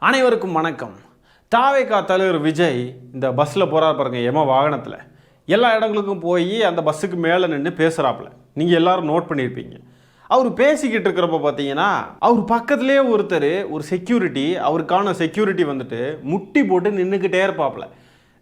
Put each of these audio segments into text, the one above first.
அனைவருக்கும் வணக்கம். தாவேகா தலைவர் விஜய் இந்த பஸ்ஸில் போகிறார் பாருங்க, எம வாகனத்தில் எல்லா இடங்களுக்கும் போய் அந்த பஸ்ஸுக்கு மேலே நின்று பேசுகிறாப்புல. நீங்கள் எல்லாரும் நோட் பண்ணியிருப்பீங்க. அவர் பேசிக்கிட்டு இருக்கிறப்ப பார்த்தீங்கன்னா அவர் பக்கத்துலேயே ஒரு செக்யூரிட்டி, அவருக்கான செக்யூரிட்டி வந்துட்டு முட்டி போட்டு நின்றுக்கிட்டே இருப்பாப்புல.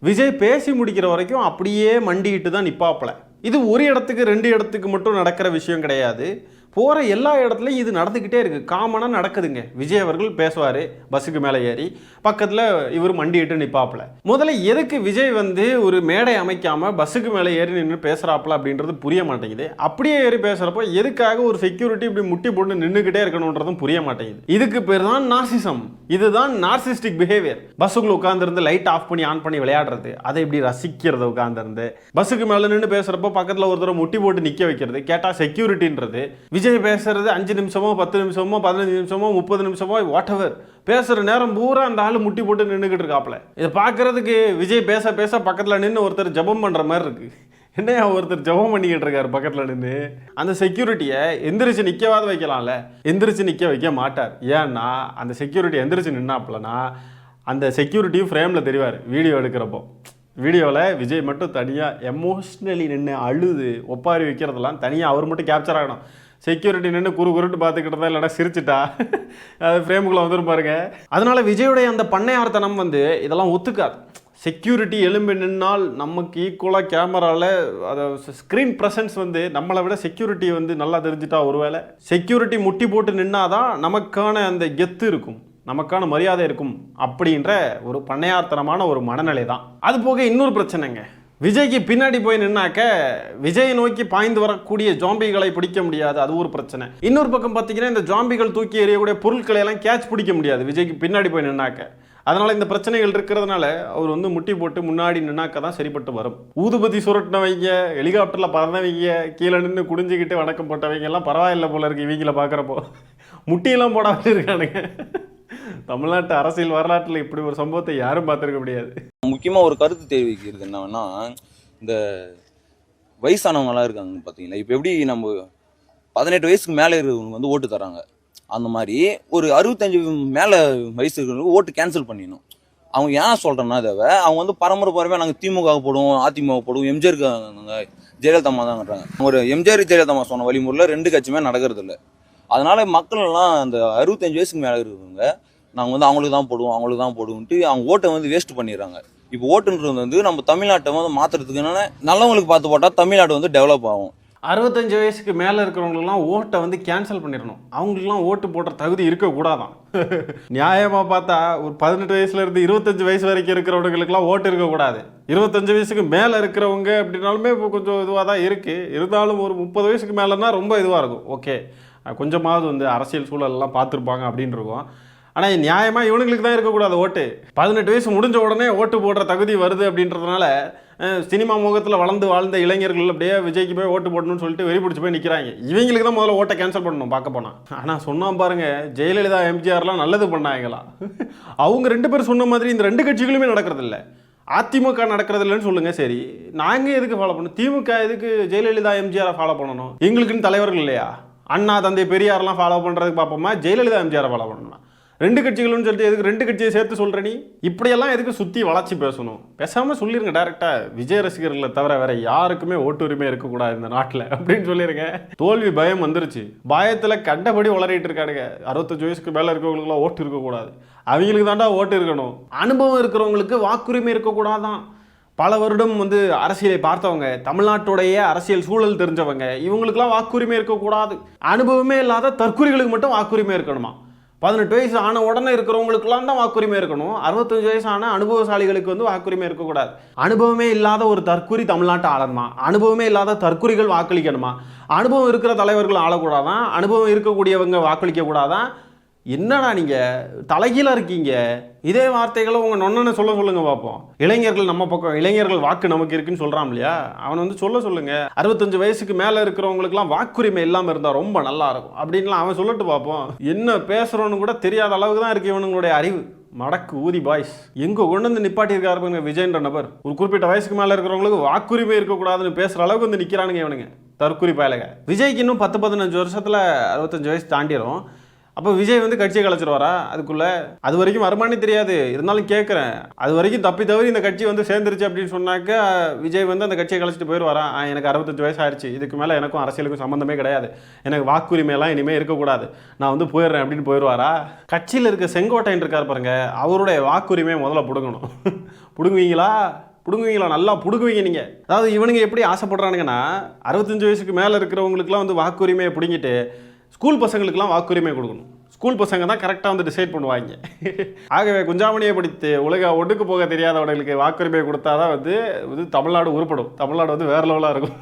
விஜய் பேசி முடிக்கிற வரைக்கும் அப்படியே மண்டிக்கிட்டு தான் நிற்பாப்புல. இது ஒரு இடத்துக்கு ரெண்டு இடத்துக்கு மட்டும் நடக்கிற விஷயம் கிடையாது. போகிற எல்லா இடத்துலையும் இது நடந்துக்கிட்டே இருக்குது. காமனாக நடக்குதுங்க. விஜய் அவர்கள் பேசுவார், பஸ்ஸுக்கு மேலே ஏறி பக்கத்தில் இவர் மண்டிட்டு நிற்பாப்புல. முதல்ல எதுக்கு விஜய் ஒரு மேடை அமைக்காமல் பஸ்ஸுக்கு மேலே ஏறி நின்று பேசுகிறாப்புல அப்படின்றது புரிய மாட்டேங்குது. அப்படியே ஏறி பேசுகிறப்போ எதுக்காக ஒரு செக்யூரிட்டி இப்படி முட்டி போட்டு நின்றுக்கிட்டே இருக்கணுன்றதும் புரிய மாட்டேங்குது. இதுக்கு பேர் தான் நார்சிசம். இதுதான் நார்சிஸ்டிக் பிஹேவியர். பஸ்ஸுக்குள்ள உட்காந்துருந்து லைட் ஆஃப் பண்ணி ஆன் பண்ணி விளையாடுறது, அதை இப்படி ரசிக்கிறது, உட்காந்துருந்து பஸ்ஸுக்கு மேலே நின்று பேசுகிறப்போ பக்கத்தில் ஒரு தடவை முட்டி போட்டு நிற்க வைக்கிறது, கேட்டால் செக்யூரிட்டின்றது. விஜய் பேசுறது 5 நிமிஷமோ 10 நிமிஷமோ 15 நிமிஷமோ 30 நிமிஷமோ வாட் எவர், பேசுகிற நேரம் பூரா அந்த ஆள் முட்டி போட்டு நின்றுக்கிட்டு இருக்காப்புல. இதை பார்க்கறதுக்கு விஜய் பேச பேச பக்கத்தில் நின்று ஒருத்தர் ஜபம் பண்ணுற மாதிரி இருக்கு. என்னையா ஒருத்தர் ஜபம் பண்ணிக்கிட்டு இருக்காரு பக்கத்தில் நின்று. அந்த செக்யூரிட்டியை எந்திரிச்சு நிற்கவாத வைக்கலாம்ல, எந்திரிச்சு நிற்க வைக்க மாட்டார். ஏன்னா அந்த செக்யூரிட்டி எந்திரிச்சு நின்னாப்புலனா அந்த செக்யூரிட்டியும் ஃப்ரேமில் தெரிவார். வீடியோ எடுக்கிறப்போ வீடியோவில் விஜய் மட்டும் தனியாக எமோஷ்னலி நின்று அழுது ஒப்பாரி வைக்கிறதெல்லாம் தனியாக அவர் மட்டும் கேப்சர் ஆகணும். செக்யூரிட்டி நின்று குறுட்டு பார்த்துக்கிட்டதா இல்லைனா சிரிச்சிட்டா அது ஃப்ரேமுக்குள்ளே வந்துடும் பாருங்க. அதனால விஜயோடைய அந்த பண்ணையார்த்தனம் இதெல்லாம் ஒத்துக்காது. செக்யூரிட்டி எலும்பி நின்னால் நமக்கு ஈக்குவலாக கேமராவில் அதை ஸ்க்ரீன் ப்ரெசன்ஸ் நம்மளை விட செக்யூரிட்டி நல்லா தெரிஞ்சுட்டா, ஒருவேளை செக்யூரிட்டி முட்டி போட்டு நின்னாதான் நமக்கான அந்த கெத்து இருக்கும், நமக்கான மரியாதை இருக்கும் அப்படின்ற ஒரு பண்ணையார்த்தனமான ஒரு மனநிலை தான். அது போக இன்னொரு பிரச்சனைங்க, விஜய்க்கு பின்னாடி போய் நின்னாக்க விஜயை நோக்கி பாய்ந்து வரக்கூடிய ஜாம்பிகளை பிடிக்க முடியாது. அது ஒரு பிரச்சனை. இன்னொரு பக்கம் பார்த்தீங்கன்னா இந்த ஜாம்பிகள் தூக்கி எறியக்கூடிய பொருட்களை எல்லாம் கேட்ச் பிடிக்க முடியாது விஜய்க்கு பின்னாடி போய் நின்னாக்க. அதனால இந்த பிரச்சனைகள் இருக்கிறதுனால அவர் முட்டி போட்டு முன்னாடி நின்னாக்க தான் சரிப்பட்டு வரும். ஊதுபதி சுரட்டினவங்க, ஹெலிகாப்டரில் பறந்தவங்க, கீழே நின்று குடிஞ்சிக்கிட்டு வணக்கம் போட்டவங்க எல்லாம் பரவாயில்ல போல இருக்கு. இவங்களை பார்க்குறப்போ முட்டியெல்லாம் போடாமல் இருக்கானுங்க. தமிழ்நாட்டு அரசியல் வரலாற்றில் இப்படி ஒரு சம்பவத்தை யாரும் பார்த்துருக்க முடியாது. முக்கியமாக ஒரு கருத்து தெரிவிக்கிறது என்னன்னா, இந்த வயசானவங்களாம் இருக்காங்க பார்த்தீங்களா, இப்போ எப்படி நம்ம 18 வயசுக்கு மேலே இருக்கிறவங்க ஓட்டு தராங்க, அந்த மாதிரி ஒரு 65 மேலே வயசு இருக்கிறவங்களுக்கு ஓட்டு கேன்சல் பண்ணிடணும். அவங்க ஏன் சொல்கிறேன்னா, தேவை அவங்க பரம்பரை நாங்கள் திமுக போடுவோம், அதிமுக போடுவோம், எம்ஜிஆருக்கு ஜெயலலிதா தான்றாங்க. ஒரு எம்ஜிஆர் ஜெயலலிதா சொன்ன வழிமுறையில் 2 கட்சியுமே நடக்கிறது இல்லை. அதனால மக்கள் எல்லாம் அந்த 65 வயசுக்கு மேலே இருக்கிறவங்க நாங்கள் அவங்களுக்கு தான் போடுவோம்ட்டு அவங்க ஓட்டை வேஸ்ட் பண்ணிடுறாங்க. இப்போ ஓட்டுன்றது நம்ம தமிழ்நாட்டை மாற்றுறதுக்குனால நல்லவங்களுக்கு பார்த்து போட்டால் தமிழ்நாடு டெவலப் ஆகும். 65 வயசுக்கு மேலே இருக்கிறவங்களுக்குலாம் ஓட்டை கேன்சல் பண்ணிடணும். அவங்களுக்குலாம் ஓட்டு போடுற தகுதி இருக்கக்கூடாதான். நியாயமாக பார்த்தா ஒரு 18 வயசுலேருந்து 25 வயசு வரைக்கும் இருக்கிறவங்களுக்குலாம் ஓட்டு இருக்கக்கூடாது. 25 வயசுக்கு மேலே இருக்கிறவங்க அப்படின்னாலுமே இப்போ கொஞ்சம் இதுவாக தான் இருக்குது. இருந்தாலும் ஒரு 30 வயசுக்கு மேலேனா ரொம்ப இதுவாக இருக்கும். ஓகே, கொஞ்சமாவது அரசியல் சூழலெல்லாம் பார்த்துருப்பாங்க அப்படின்னு இருக்கும். ஆனால் நியாயமாக இவனுங்களுக்கு தான் இருக்கக்கூடாது ஓட்டு. 18 வயசு முடிஞ்ச உடனே ஓட்டு போடுற தகுதி வருது அப்படின்றதுனால சினிமா முகத்தில் வளர்ந்து வாழ்ந்த இளைஞர்கள் அப்படியே விஜய்க்கு போய் ஓட்டு போடணும்னு சொல்லிட்டு வெறி பிடிச்சி போய் நிற்கிறாங்க. இவங்களுக்கு தான் முதல்ல ஓட்டை கேன்சல் பண்ணணும் பார்க்க போனால். ஆனால் சொன்னால் பாருங்க, ஜெயலலிதா எம்ஜிஆர்லாம் நல்லது பண்ணாங்களா? அவங்க 2 பேர் சொன்ன மாதிரி இந்த 2 கட்சிகளுமே நடக்கிறதில்ல. அதிமுக நடக்கிறது இல்லைன்னு சொல்லுங்கள், சரி, நாங்கள் எதுக்கு ஃபாலோ பண்ணணும்? திமுக எதுக்கு ஜெயலலிதா எம்ஜிஆரை ஃபாலோ பண்ணணும்? எங்களுக்குன்னு தலைவர்கள் இல்லையா? அண்ணா தந்தை பெரியாரெலாம் ஃபாலோ பண்ணுறதுக்கு பார்ப்போமா, ஜெயலலிதா எம்ஜிஆரை ஃபாலோ பண்ணணும்? 2 கட்சிகள்னு சொல்லிட்டு எதுக்கு 2 கட்சியை சேர்த்து சொல்கிற நீ? இப்படியெல்லாம் எதுக்கு சுற்றி வளர்ச்சி பேசணும்? பேசாமல் சொல்லிடுங்க டேரெக்டாக, விஜய் ரசிகர்களை தவிர வேற யாருக்குமே ஓட்டு உரிமை இருக்கக்கூடாது இந்த நாட்டில் அப்படின்னு சொல்லிடுங்க. தோல்வி பயம் வந்துருச்சு. பயத்தில் கண்டபடி வளரிட்டு இருக்கானுங்க. 65 வயசுக்கு மேலே இருக்கிறவங்களுக்குலாம் ஓட்டு இருக்கக்கூடாது. அவங்களுக்கு தாண்டா ஓட்டு இருக்கணும். அனுபவம் இருக்கிறவங்களுக்கு வாக்குரிமை இருக்கக்கூடாதான். பல வருடம் அரசியலை பார்த்தவங்க, தமிழ்நாட்டுடைய அரசியல் சூழல் தெரிஞ்சவங்க, இவங்களுக்குலாம் வாக்குரிமை இருக்கக்கூடாது. அனுபவமே இல்லாத தற்குறிகளுக்கு மட்டும் வாக்குரிமை இருக்கணுமா? 18 வயசு ஆன உடனே இருக்கிறவங்களுக்குலாம் தான் வாக்குரிமை இருக்கணும். 65 வயசான அனுபவசாலிகளுக்கு வாக்குரிமை இருக்கக்கூடாது. அனுபவமே இல்லாத ஒரு தற்குறி தமிழ்நாட்டை ஆளணுமா? அனுபவமே இல்லாத தற்குறிகள் வாக்களிக்கணுமா? அனுபவம் இருக்கிற தலைவர்கள் ஆளக்கூடாதான்? அனுபவம் இருக்கக்கூடியவங்க வாக்களிக்க கூடாதான்? என்னடா நீங்கள் தலைகீழாக இருக்கீங்க? இதே வார்த்தைகளை உங்கள் நொன்னனை சொல்லுங்க பார்ப்போம். இளைஞர்கள் நம்ம பக்கம், இளைஞர்கள் வாக்கு நமக்கு இருக்குன்னு சொல்கிறான் இல்லையா, அவனை சொல்லுங்க. 65 வயசுக்கு மேலே இருக்கிறவங்களுக்குலாம் வாக்குரிமை இல்லாமல் இருந்தால் ரொம்ப நல்லா இருக்கும் அப்படின்லாம் அவன் சொல்லட்டு பார்ப்போம். என்ன பேசுகிறோன்னு கூட தெரியாத அளவுக்கு தான் இருக்கு இவனுங்களுடைய அறிவு. மடக்கு ஊதி பாய்ஸ் எங்கே கொண்டு நிப்பாட்டியிருக்காரு விஜய்ன்ற நபர். ஒரு குறிப்பிட்ட வயசுக்கு மேலே இருக்கிறவங்களுக்கு வாக்குரிமை இருக்கக்கூடாதுன்னு பேசுகிற அளவுக்கு நிற்கிறானுங்க இவனுங்க, தற்குறி பயலுங்க. விஜய்க்கு இன்னும் 10-15 வருஷத்தில் 65 வயசு தாண்டிடும். அப்போ விஜய் வந்து கட்சியை கலைச்சிருவாரா அதுக்குள்ளே? அது வரைக்கும் வருமானே தெரியாது, இருந்தாலும் கேட்குறேன். அது வரைக்கும் தப்பி தவறி இந்த கட்சி வந்து சேர்ந்துருச்சு அப்படின்னு சொன்னாக்க விஜய் வந்து அந்த கட்சியை கலைச்சிட்டு போயிடுவாரா? எனக்கு 65 வயசு ஆயிடுச்சு, இதுக்கு மேலே எனக்கும் அரசியலுக்கும் சம்மந்தமே கிடையாது, எனக்கு வாக்குரிமையெல்லாம் இனிமேல் இருக்கக்கூடாது, நான் வந்து போயிடுறேன் அப்படின்னு போயிடுவாரா? கட்சியில் இருக்க செங்கோட்டையன் இருக்கார் பாருங்க, அவருடைய வாக்குரிமையை முதல்ல பிடுங்கணும். பிடுங்குவீங்களா? நல்லா பிடுங்குவீங்க நீங்கள். அதாவது இவனுங்க எப்படி ஆசைப்படுறானுங்கன்னா 65 வயசுக்கு மேலே இருக்கிறவங்களுக்குலாம் வந்து வாக்குரிமையை பிடிங்கிட்டு ஸ்கூல் பசங்களுக்குலாம் வாக்குரிமை கொடுக்கணும். ஸ்கூல் பசங்க தான் கரெக்டாக வந்து டிசைட் பண்ணுவாங்க. ஆகவே குஞ்சாமணியை படித்து உலக ஒடுக்கு போக தெரியாதவர்களுக்கு வாக்குரிமை கொடுத்தா தான் வந்து தமிழ்நாடு உருப்படும். தமிழ்நாடு வந்து வேறு லெவலாக இருக்கும்.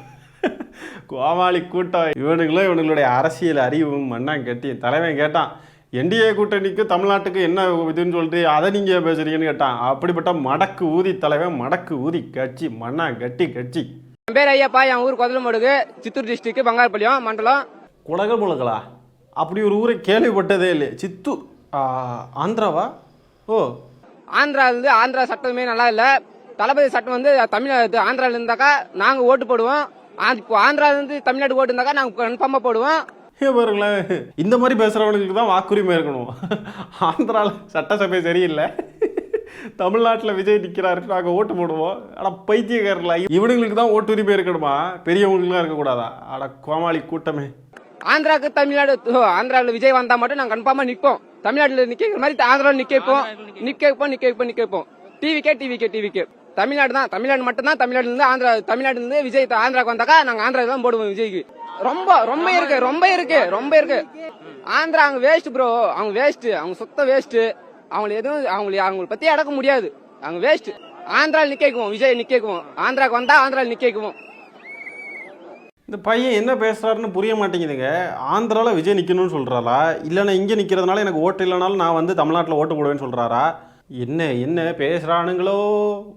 கோமாளி கூட்டம் இவனுங்களுடைய அரசியல் அறிவும் மண்ணாங்க கட்டி. தலைவன் கேட்டான், என்டிஏ கூட்டணிக்கு தமிழ்நாட்டுக்கு என்ன இதுன்னு சொல்லிட்டு அதை நீங்கள் பேசுறீங்கன்னு கேட்டான். அப்படிப்பட்ட மடக்கு ஊதி தலைவன், மடக்கு ஊதி கட்சி, மண்ணா கட்டி கட்சி. என் பேர் ஐயப்பா, என் ஊர் கொதலமடுகு, சித்தூர் டிஸ்ட்ரிக்ட், பங்காரப்பாளையம் மண்டலம். குடகமுழுகளா? அப்படி ஒரு ஊரை கேள்விப்பட்டதே இல்லையே. சித்தூர் ஆந்திராவா? ஓ, ஆந்திரா சட்டமே நல்லா இல்லை. தளபதி சட்டம் வந்து ஆந்திராவில் இருந்தாக்கா நாங்கள் ஓட்டு போடுவோம். இப்போ ஆந்திராவிலேருந்து தமிழ்நாடு ஓட்டு இருந்தாக்கா நாங்கள் கன்ஃபார்மாக போடுவோம். பாருங்களேன், இந்த மாதிரி பேசுகிறவங்களுக்கு தான் வாக்குரிமை இருக்கணும். ஆந்திராவில் சட்டசபை சரியில்லை, தமிழ்நாட்டில் விஜய் நிற்கிறாரு, நாங்கள் ஓட்டு போடுவோம். ஆனால் பைத்தியக்காரங்களா, இவனுங்களுக்கு தான் ஓட்டுரிமை இருக்கணுமா, பெரியவங்களுக்குலாம் இருக்கக்கூடாதா? அட கோமாளி கூட்டமே. ஆந்திராவில் விஜய் வந்தால் மட்டும் நாங்கள் கன்ஃபார்மாக நிற்போம். தமிழ்நாட்டில் நிற்கிற மாதிரி ஆந்திராவில் நிற்க வைப்போம். டிவிக்கே தமிழ்நாடு தான், தமிழ்நாடு மட்டும் தான். தமிழ்நாட்டிலிருந்து விஜய் ஆந்திராவுக்கு வந்தாக்கா நாங்கள் ஆந்திராவில் தான் போடுவோம் விஜய்க்கு. ரொம்ப இருக்கு. ஆந்திரா அவங்க வேஸ்ட் ப்ரோ, அவங்க வேஸ்ட், அவங்க சுத்த வேஸ்ட். அவங்களை பத்தி அடக்க முடியாது, அவங்க வேஸ்ட். ஆந்திராவில் நிற்கும் விஜய், நிற்கும். ஆந்திராவுக்கு வந்தா ஆந்திராவில் நிற்கும். இந்த பையன் என்ன பேசுறாருன்னு புரிய மாட்டேங்குதுங்க. ஆந்திராவில் விஜய் நிற்கணும்னு சொல்கிறாரா, இல்லைன்னா இங்கே நிற்கிறதுனால எனக்கு ஓட்டு இல்லைனாலும் நான் வந்து தமிழ்நாட்டில் ஓட்டு போடுவேன்னு சொல்கிறாரா? என்ன பேசுகிறானுங்களோ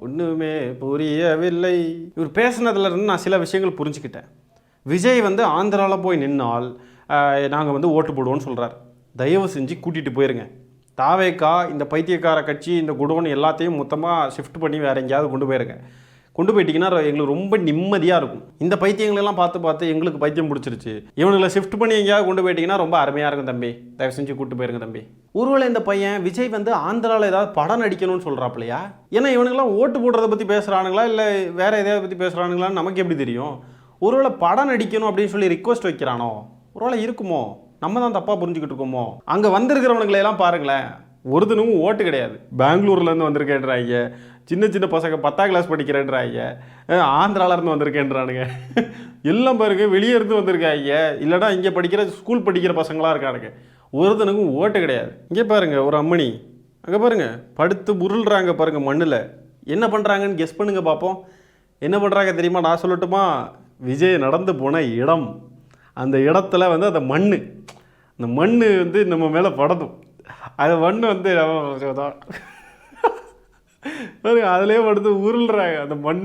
ஒன்றுமே புரியவில்லை. இவர் பேசுனதுலேருந்து நான் சில விஷயங்கள் புரிஞ்சுக்கிட்டேன். விஜய் வந்து ஆந்திராவில் போய் நின்னால் நாங்கள் வந்து ஓட்டு போடுவோன்னு சொல்கிறார். தயவு செஞ்சு கூட்டிகிட்டு போயிருங்க. தாவேக்கா இந்த பைத்தியக்கார கட்சி, இந்த குடோன் எல்லாத்தையும் மொத்தமாக ஷிஃப்ட் பண்ணி வேறு எங்கேயாவது கொண்டு போயிருங்க. கொண்டு போயிட்டீங்கன்னா எங்களுக்கு ரொம்ப நிம்மதியாக இருக்கும். இந்த பைத்தியங்களெல்லாம் பார்த்து எங்களுக்கு பைத்தியம் பிடிச்சிருச்சு. இவனுங்களை ஷிஃப்ட் பண்ணி எங்கேயாவது கொண்டு போயிட்டீங்கன்னா ரொம்ப அருமையாக இருக்கும் தம்பி. தயவு செஞ்சு கூப்பிட்டு போயிருங்க தம்பி. ஒருவேளை இந்த பையன் விஜய் வந்து ஆந்திராவில் ஏதாவது படம் நடிக்கணும்னு சொல்கிறாப்லையா? ஏன்னா இவனுங்களாம் ஓட்டு போடுறதை பற்றி பேசுகிறானுங்களா இல்லை வேறு எதையாவது பற்றி பேசுகிறானுங்களான்னு நமக்கு எப்படி தெரியும்? ஒருவேளை படம் நடிக்கணும் அப்படின்னு சொல்லி ரிக்வஸ்ட் வைக்கிறானோ? ஒருவேளை இருக்குமோ? நம்ம தான் தப்பாக புரிஞ்சுக்கிட்டு இருக்கோமோ? அங்கே வந்திருக்கிறவனுங்களையெல்லாம் பாருங்களேன், ஒருத்தனுக்கும் ஓட்டு கிடையாது. பெங்களூர்லேருந்து வந்திருக்கேன்றாங்க, சின்ன பசங்க 10ஆம் கிளாஸ் படிக்கிறேன்றாங்க, ஆந்திராவிலேருந்து வந்திருக்கேன்றானுங்க. எல்லாம் பாருங்க வெளியே இருந்து வந்திருக்காங்க, இல்லைனா இங்கே படிக்கிற ஸ்கூல் படிக்கிற பசங்களாக இருக்கானுங்க. ஒருத்தனுக்கும் ஓட்டு கிடையாது. இங்கே பாருங்க ஒரு அம்மணி, அங்கே பாருங்க படுத்து உருள்றாங்க பாருங்க மண்ணில். என்ன பண்ணுறாங்கன்னு கெஸ் பண்ணுங்க பார்ப்போம். என்ன பண்ணுறாங்க தெரியுமா? நான் சொல்லட்டுமா? விஜய் நடந்து போன இடம், அந்த இடத்துல வந்து அந்த மண் வந்து நம்ம மேலே படணும். அது மண் வந்து அதிலே படுத்து உருள்றாங்க அந்த மண்.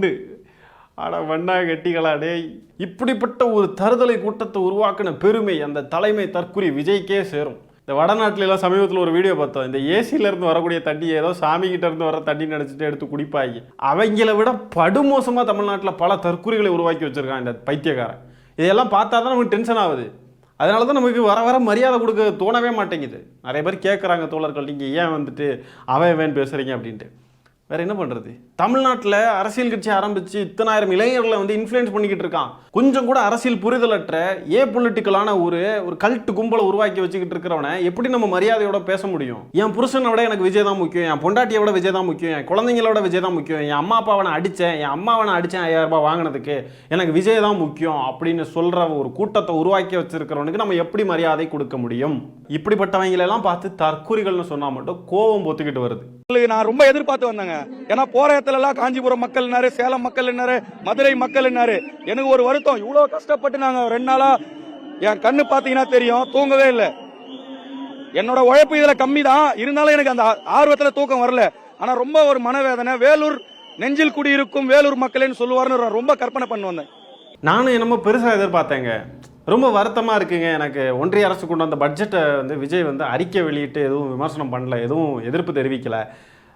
ஆனால் மண்ணாக கட்டிகளா டேய். இப்படிப்பட்ட ஒரு தருதலை கூட்டத்தை உருவாக்கின பெருமை அந்த தலைமை தற்குறி விஜய்க்கே சேரும். இந்த வடநாட்டிலலாம் சமீபத்தில் ஒரு வீடியோ பார்த்தோம். இந்த ஏசியிலேருந்து வரக்கூடிய தண்ணி ஏதோ சாமிகிட்ட இருந்து வர தண்ணி நினச்சிட்டு எடுத்து குடிப்பாங்க. அவங்கள விட படுமோசமாக தமிழ்நாட்டில் பல தற்குறிகளை உருவாக்கி வச்சுருக்கான் இந்த பைத்தியக்காரன். இதையெல்லாம் பார்த்தா தான் நமக்கு டென்ஷன் ஆகுது. அதனால தான் நமக்கு வர மரியாதை கொடுக்க தோணவே மாட்டேங்குது. நிறைய பேர் கேட்குறாங்க, தோழர்கள் நீங்கள் ஏன் வந்துட்டு அவன் பேசுகிறீங்க அப்படின்ட்டு. வேறு என்ன பண்ணுறது? தமிழ்நாட்டில் அரசியல் கட்சி ஆரம்பித்து இத்தனாயிரம் இளைஞர்களை வந்து இன்ஃப்ளூயன்ஸ் பண்ணிக்கிட்டு இருக்கான். கொஞ்சம் கூட அரசியல் புரிதலற்ற பொலிட்டிக்கலான ஒரு கல்ட்டு கும்பலை உருவாக்கி வச்சுக்கிட்டு இருக்கிறவனை எப்படி நம்ம மரியாதையோட பேச முடியும்? என் புருஷனை விட எனக்கு விஜய் தான் முக்கியம், என் பொண்டாட்டியை விட விஜய் தான் முக்கியம், என் குழந்தைங்களோட விஜய் தான் முக்கியம், என் அம்மா அப்பாவை அடித்தேன், என் அம்மாவை அடித்தேன் 5000 ரூபாய் வாங்கினதுக்கு, எனக்கு விஜய் தான் முக்கியம் அப்படின்னு சொல்கிற ஒரு கூட்டத்தை உருவாக்கி வச்சிருக்கிறவனுக்கு நம்ம எப்படி மரியாதை கொடுக்க முடியும்? இப்படிப்பட்டவங்களெல்லாம் பார்த்து தற்குறிகள்னு சொன்னால் மட்டும் கோபம் பொத்துக்கிட்டு வருது. நான் ரொம்ப எதிர்பார்த்து வந்தேங்க. ஏன்னா போற இடத்துல எல்லாம் காஞ்சிபுரம் மக்கள், சேலம் மக்கள், மதுரை மக்கள். எனக்கு ஒரு வருத்தம், இவ்வளவு கஷ்டப்பட்டு நாங்க 2 நாளா என் கண்ணு பாத்தீங்கன்னா தெரியும், தூங்கவே இல்லை. என்னோட உழைப்பு இதுல கம்மி தான், இருந்தாலும் எனக்கு அந்த ஆர்வத்துல தூக்கம் வரல. ஆனா ரொம்ப ஒரு மனவேதனை. வேலூர் நெஞ்சில் குடியிருக்கும் வேலூர் மக்கள்னு சொல்லுவாருன்னு ரொம்ப கற்பனை பண்ணி வந்தேன். நானும் என்னமோ பெருசா எதிர்பார்த்தேங்க. ரொம்ப வருத்தமாக இருக்குங்க எனக்கு. ஒன்றிய அரசு கொண்டு வந்த பட்ஜெட்டை வந்து விஜய் வந்து அறிக்கை வெளியிட்டு எதுவும் விமர்சனம் பண்ணல, எதுவும் எதிர்ப்பு தெரிவிக்கலை.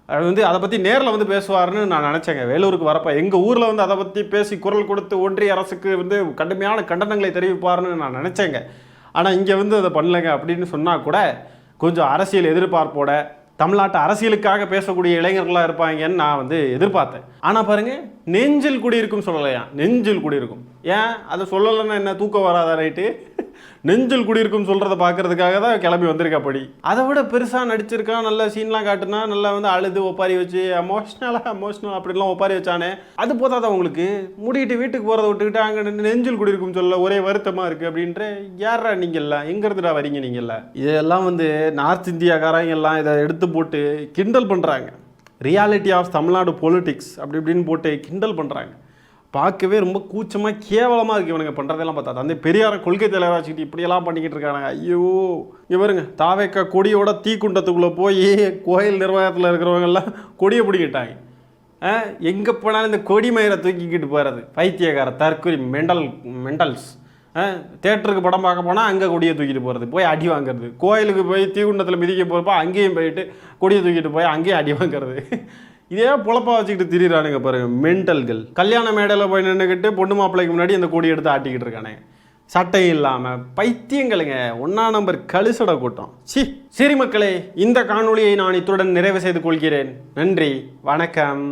அது வந்து அதை பற்றி நேரில் வந்து பேசுவார்னு நான் நினச்சேங்க. வேலூருக்கு வரப்போ எங்கள் ஊரில் வந்து அதை பற்றி பேசி குரல் கொடுத்து ஒன்றிய அரசுக்கு வந்து கடுமையான கண்டனங்களை தெரிவிப்பார்னு நான் நினச்சேங்க. ஆனால் இங்கே வந்து அதை பண்ணலைங்க அப்படின்னு சொன்னால் கூட கொஞ்சம் அரசியல் எதிர்பார்ப்போட தமிழ்நாட்டு அரசியலுக்காக பேசக்கூடிய இளைஞர்களாக இருப்பாங்கன்னு நான் வந்து எதிர்பார்த்தேன். ஆனால் பாருங்கள், நெஞ்சில் குடியிருக்கும் சொல்லலையா, நெஞ்சில் குடியிருக்கும். ஏன் அதை சொல்லலைன்னா என்ன தூக்கம் வராதா நைட்டு? நெஞ்சில் குடியிருக்கும் சொல்கிறத பார்க்கறதுக்காக தான் கிளம்பி வந்திருக்கா படி. அதை விட பெருசாக நடிச்சிருக்கான், நல்ல சீன்லாம் காட்டுனா, நல்லா வந்து அழுது ஒப்பாரி வச்சு எமோஷ்னல் அப்படிலாம் ஒப்பாரி வச்சானே, அது போதாத உங்களுக்கு? முடிக்கிட்டு வீட்டுக்கு போகிறத விட்டுக்கிட்டு அங்கே நெஞ்சில் குடியிருக்கும் சொல்ல ஒரே வருத்தமாக இருக்குது அப்படின்ற. யாரா நீங்கள்லாம், எங்கேருந்துடா வரீங்க நீங்கள்லாம்? இதெல்லாம் வந்து நார்த் இந்தியாக்காரங்க எல்லாம் இதை எடுத்து போட்டு கிண்டல் பண்ணுறாங்க. ரியாலிட்டி ஆஃப் தமிழ்நாடு பொலிட்டிக்ஸ் அப்படி இப்படின்னு போட்டு கிண்டல் பண்ணுறாங்க. பார்க்கவே ரொம்ப கூச்சமாக கேவலமாக இருக்குது இவனுங்க பண்ணுறதெல்லாம் பார்த்தா. அந்த பெரியார கொள்கை தலைவராக வச்சுக்கிட்டு இப்படியெல்லாம் பண்ணிக்கிட்டு இருக்காங்க. ஐயோ, இங்கே பாருங்க, தாவேக்கா கொடியோட தீக்குண்டத்துக்குள்ளே போய் கோயில் நிர்வாகத்தில் இருக்கிறவங்கெல்லாம் கொடியை பிடிக்கிட்டாங்க. எங்கே போனாலும் இந்த கொடி மயிரை தூக்கிக்கிட்டு போகிறது பைத்தியக்கார தற்கொலை மெண்டல்ஸ். தேட்டருக்கு படம் பார்க்க போனால் அங்கே கொடியை தூக்கிட்டு போகிறது, போய் அடி வாங்குறது. கோயிலுக்கு போய் தீக்குண்டத்தில் மிதிக்க போகிறப்போ அங்கேயும் போயிட்டு கொடியை தூக்கிட்டு போய் அங்கேயும் அடி வாங்குறது. இதே பொழப்பா வச்சுக்கிட்டு திரியிறானுங்க பாருங்க மென்டல்கள். கல்யாண மேடையில் போய் நின்றுக்கிட்டு பொண்ணு மாப்பிள்ளைக்கு முன்னாடி அந்த கொடி எடுத்து ஆட்டிக்கிட்டு இருக்கானே, சட்டை இல்லாமல் பைத்தியங்களுங்க. 1ஆம் நம்பர் கழுசட கூட்டம். சரி மக்களே, இந்த காணொளியை நான் இத்துடன் நிறைவு செய்து கொள்கிறேன். நன்றி, வணக்கம்.